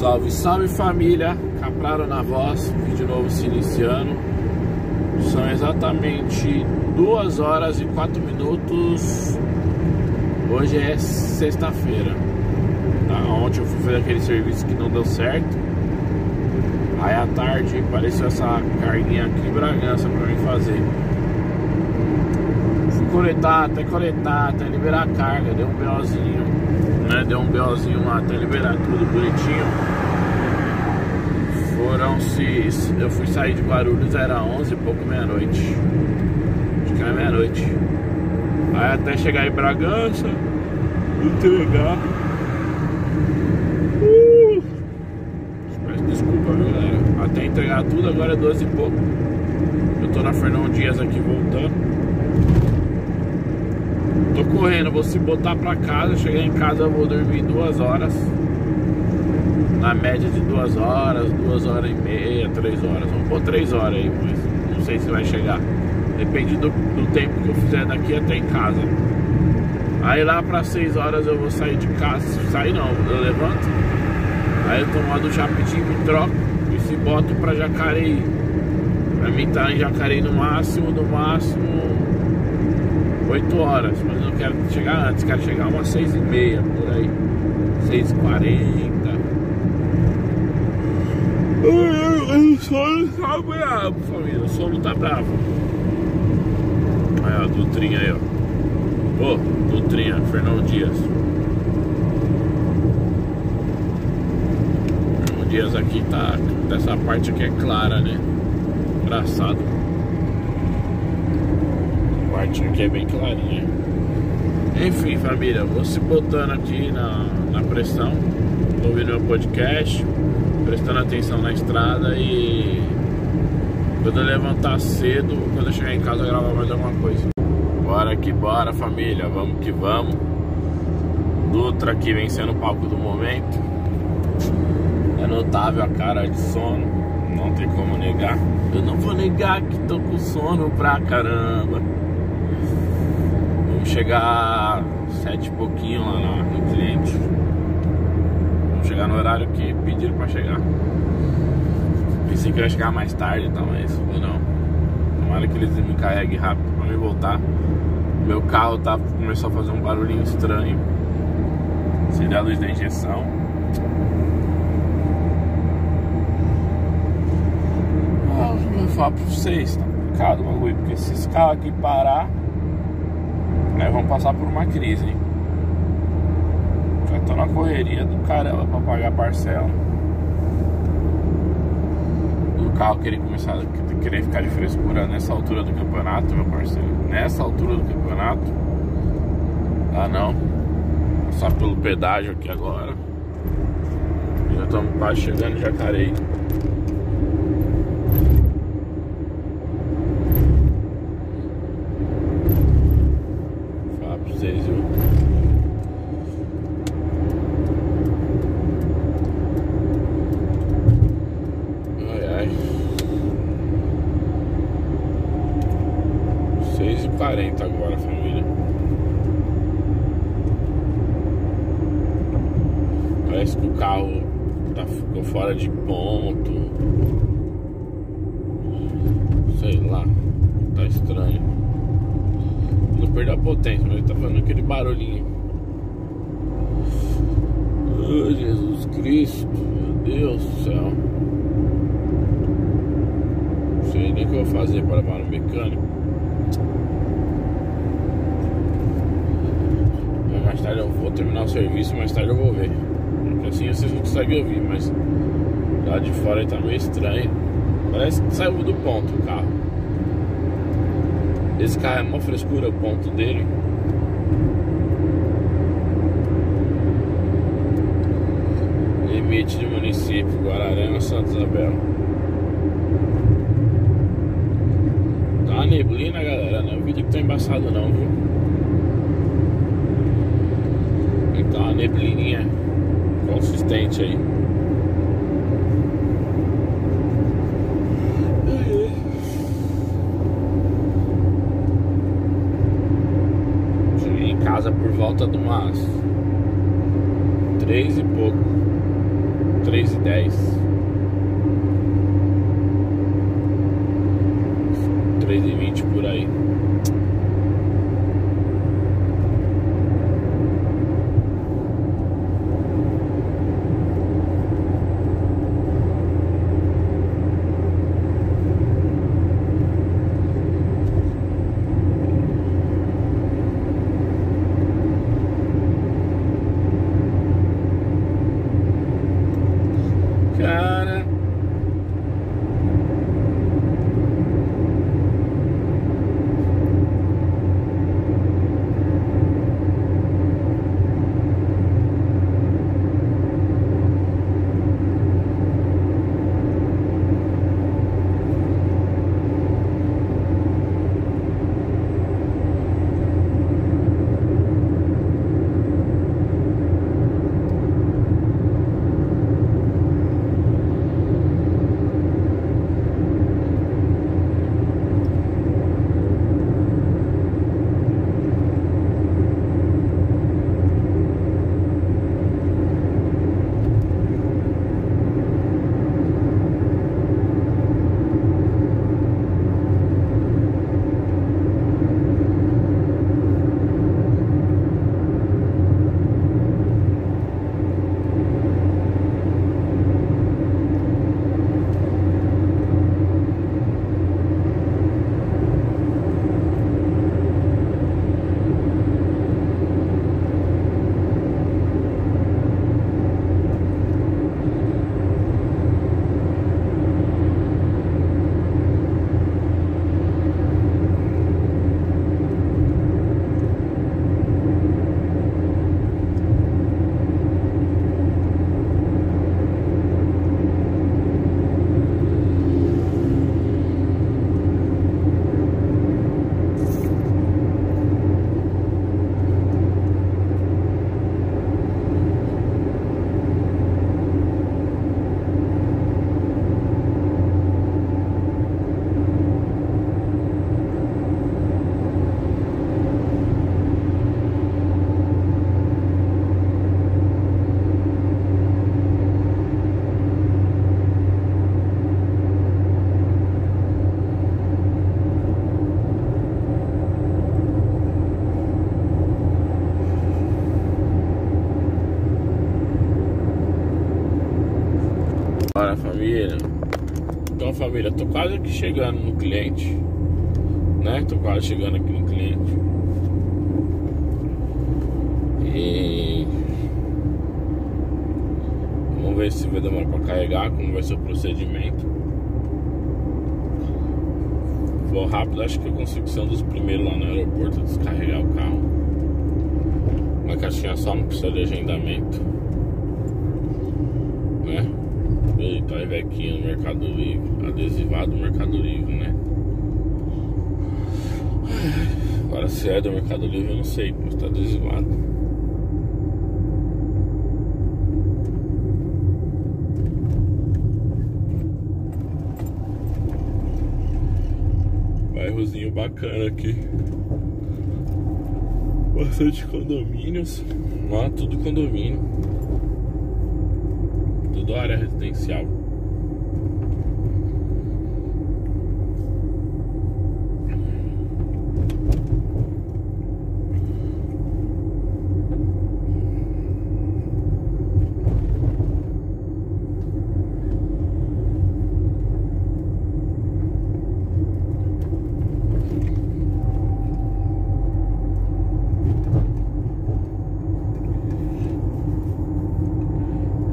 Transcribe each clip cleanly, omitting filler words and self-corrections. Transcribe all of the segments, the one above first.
Salve, salve família, Capraro na voz, vídeo novo se iniciando. São exatamente 2 horas e 4 minutos. Hoje é sexta-feira, tá? Ontem eu fui fazer aquele serviço que não deu certo. Aí à tarde apareceu essa carguinha aqui em Bragança pra mim fazer. Fui coletar, até liberar a carga. Deu um BOzinho, né? Deu um BOzinho lá até liberar tudo bonitinho. Eu fui sair de Guarulhos, era 11 e pouco, meia-noite. Acho que era meia-noite. Aí até chegar em Bragança, entregar. Peço desculpa, viu, galera? Até entregar tudo agora é 12 e pouco. Eu tô na Fernão Dias aqui voltando. Tô correndo, vou se botar pra casa. Chegar em casa eu vou dormir 2 horas. Na média de 2 horas, 2 horas e meia, 3 horas. Vamos pôr 3 horas aí, mas não sei se vai chegar. Depende do tempo que eu fizer daqui até em casa. Aí lá para 6 horas eu vou sair de casa. Sair não, eu levanto. Aí eu tomo uma ducha rapidinho, me troco e se boto pra Jacareí. Pra mim tá em Jacareí no máximo 8 horas. Mas eu não quero chegar antes, quero chegar umas 6h30 por aí. 6h40. O sono tá bravo, família. O sono tá bravo. Aí, ó, Dutrinha aí, ó. Ô, Dutrinha, Fernão Dias. Fernão Dias aqui tá. Dessa parte aqui é clara, né? Engraçado. A parte aqui é bem clarinha. Enfim, família, vou se botando aqui na pressão. Ouvindo meu podcast, prestando atenção na estrada e quando eu levantar cedo, quando eu chegar em casa, eu gravar mais alguma coisa. Bora que bora, família, vamos que vamos. Dutra aqui vencendo o palco do momento. É notável a cara de sono, não tem como negar. Eu não vou negar que tô com sono pra caramba. Vamos chegar 7 e pouquinho lá no cliente. Chegar no horário que pediram pra chegar. Pensei que eu ia chegar mais tarde e tal, mas não. Tomara que eles me carreguem rápido pra me voltar. Meu carro começou a fazer um barulhinho estranho. Seria a luz da injeção. Eu vou falar pra vocês, tá complicado o bagulho, porque se esse carro aqui parar, nós vamos passar por uma crise, hein? Já tô na correria do caramba pra pagar a parcela. O carro querer ficar de frescura nessa altura do campeonato, meu parceiro. Nessa altura do campeonato. Ah não. Só pelo pedágio aqui agora. Já estamos quase chegando em Jacareí. Vou falar pra vocês, viu? Agora, família. Parece que o carro ficou fora de ponto. Sei lá. Tá estranho. Não perdeu a potência, mas ele tá fazendo aquele barulhinho. Oh, Jesus Cristo. Meu Deus do céu. Não sei nem o que eu vou fazer para levar no mecânico. Mais tarde eu vou terminar o serviço, mais tarde eu vou ver. Porque assim vocês não conseguem ouvir, mas lá de fora ele tá meio estranho. Parece que saiu do ponto o carro. Esse carro é uma frescura, o ponto dele. Limite de município, Guararema, Santa Isabel. Tá uma neblina, galera. Não é o vídeo que tá embaçado não, viu? Tá uma neblininha consistente aí. Cheguei em casa por volta de umas 3 e pouco. 3h10, 3h20 por aí. Cara, bora, família. Então, família, tô quase aqui chegando no cliente, né? Tô quase chegando aqui no cliente. E vamos ver se vai demorar pra carregar, como vai ser o procedimento. Vou rápido, acho que eu consigo ser um dos primeiros lá no aeroporto a descarregar o carro. Uma caixinha só, não precisa de agendamento, né? Eita, aí vai aqui no Mercado Livre, adesivado do Mercado Livre, né? Agora se é do Mercado Livre eu não sei, mas tá adesivado. Bairrozinho bacana aqui, bastante condomínios, ó, tudo condomínio, tudo área residencial.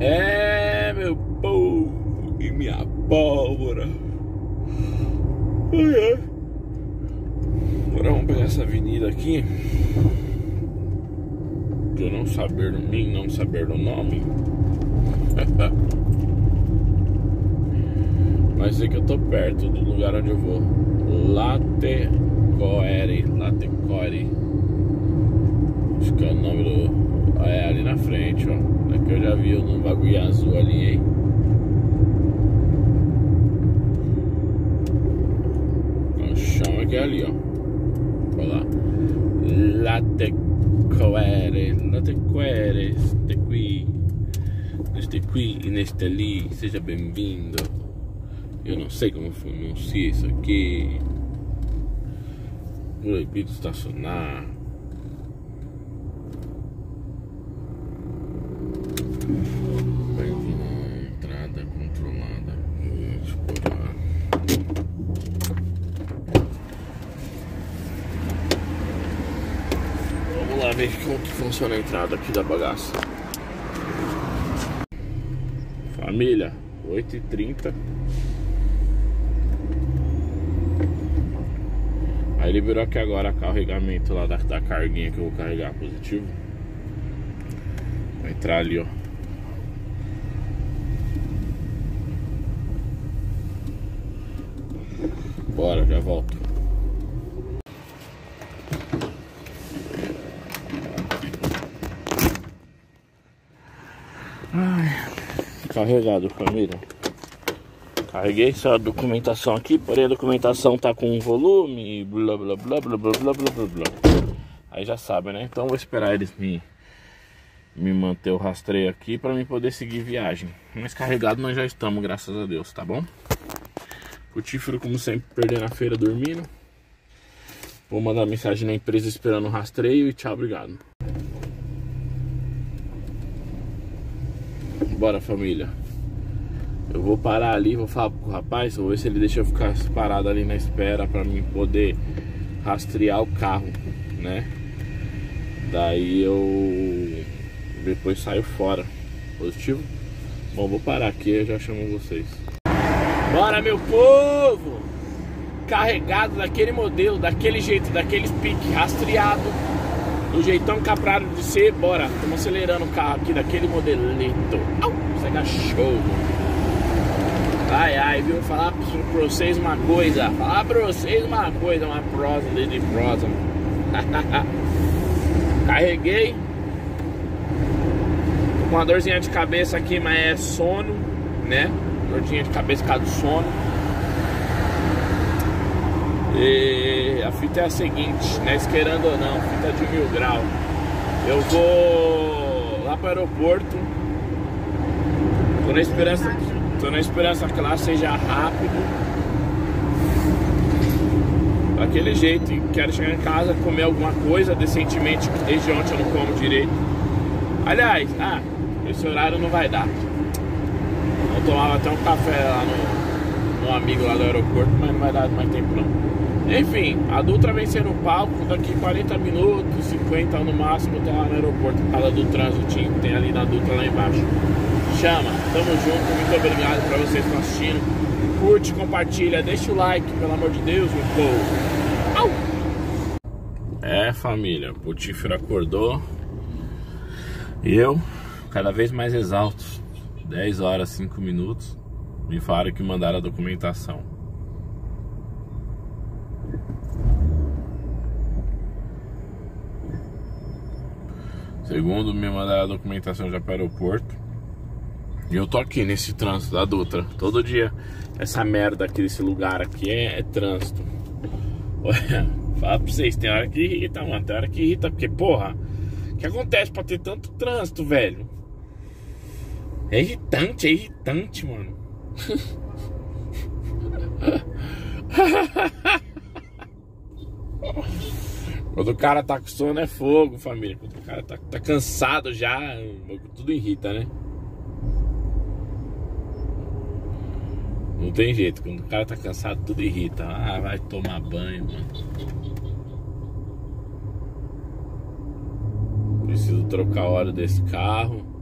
É, meu povo e minha pólvora. Agora vamos pegar essa avenida aqui, que eu não saber do nome. Mas sei que eu tô perto do lugar onde eu vou. Latecoere. Acho que é o nome do... É ali na frente, ó. Aqui eu já vi um bagulho azul ali, hein? O chão é que é ali, ó. Olha lá. Latecoere. neste aqui e neste ali, seja bem-vindo. Eu não sei como pronuncia isso aqui. Proibido estacionar. Bem-vindo à entrada controlada. Explorar. Vamos lá ver como que funciona a entrada aqui da bagaça. Família, 8h30. Aí liberou aqui agora o carregamento lá da carguinha que eu vou carregar positivo. Vou entrar ali, ó. Bora, já volto. Ai, carregado, família. Carreguei só a documentação aqui, porém a documentação tá com volume e blá blá blá blá blá blá blá blá. Aí já sabe, né? Então vou esperar eles me manter o rastreio aqui pra mim poder seguir viagem. Mas carregado nós já estamos, graças a Deus, tá bom? Frutífero, como sempre, perdendo a feira dormindo. Vou mandar mensagem na empresa esperando o rastreio e tchau, obrigado. Bora, família. Eu vou parar ali, vou falar com o rapaz, vou ver se ele deixa eu ficar parado ali na espera pra mim poder rastrear o carro, né? Daí eu depois saio fora. Positivo? Bom, vou parar aqui e eu já chamo vocês. Bora, meu povo! Carregado daquele modelo, daquele jeito, daqueles piques, rastreado, do jeitão caprado de ser. Bora, estamos acelerando o carro aqui daquele modelito. Au, isso é cachorro. Ai, ai, viu? Falar pra vocês uma coisa. Uma prosa de prosa. Carreguei. Tô com uma dorzinha de cabeça aqui, mas é sono, né? Dorzinha de cabeça por causa do sono. E a fita é a seguinte, né? Esquerando ou não, fita de 1000 graus. Eu vou lá pro aeroporto. Tô na esperança que lá seja rápido. Daquele jeito. Quero chegar em casa, comer alguma coisa decentemente. Desde ontem eu não como direito. Aliás, esse horário não vai dar. Eu tomava até um café lá no amigo lá do aeroporto, mas não vai dar mais tempo não. Enfim, a Dutra vem sendo no palco. Daqui 40 minutos, 50 no máximo, eu tô lá no aeroporto por causa do trânsitinho que tem ali na Dutra lá embaixo. Chama, tamo junto, muito obrigado pra vocês que estão assistindo. Curte, compartilha, deixa o like, pelo amor de Deus, meu povo. Au! É, família, o Frutífero acordou. E eu, cada vez mais exalto. 10 horas, 5 minutos. Me falaram que mandaram a documentação. Segundo, me mandaram a documentação já para o aeroporto. E eu tô aqui nesse trânsito da Dutra. Todo dia essa merda aqui desse lugar aqui é trânsito. Olha, fala pra vocês, tem hora que irrita, mano. Tem hora que irrita, porque, porra, o que acontece pra ter tanto trânsito, velho? É irritante, mano. Quando o cara tá com sono é fogo, família. Quando o cara tá cansado já, tudo irrita, né? Não tem jeito, quando o cara tá cansado tudo irrita. Vai tomar banho, mano. Preciso trocar o óleo desse carro.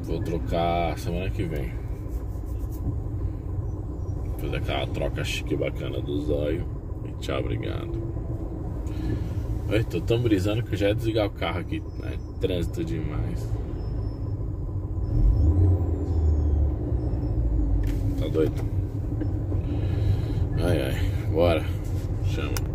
Vou trocar semana que vem. Fazer aquela troca chique bacana do zóio. E tchau, obrigado. Oi, tô tão brisando que eu já ia desligar o carro aqui, né? Trânsito demais. Tá doido? Ai, bora. Chama.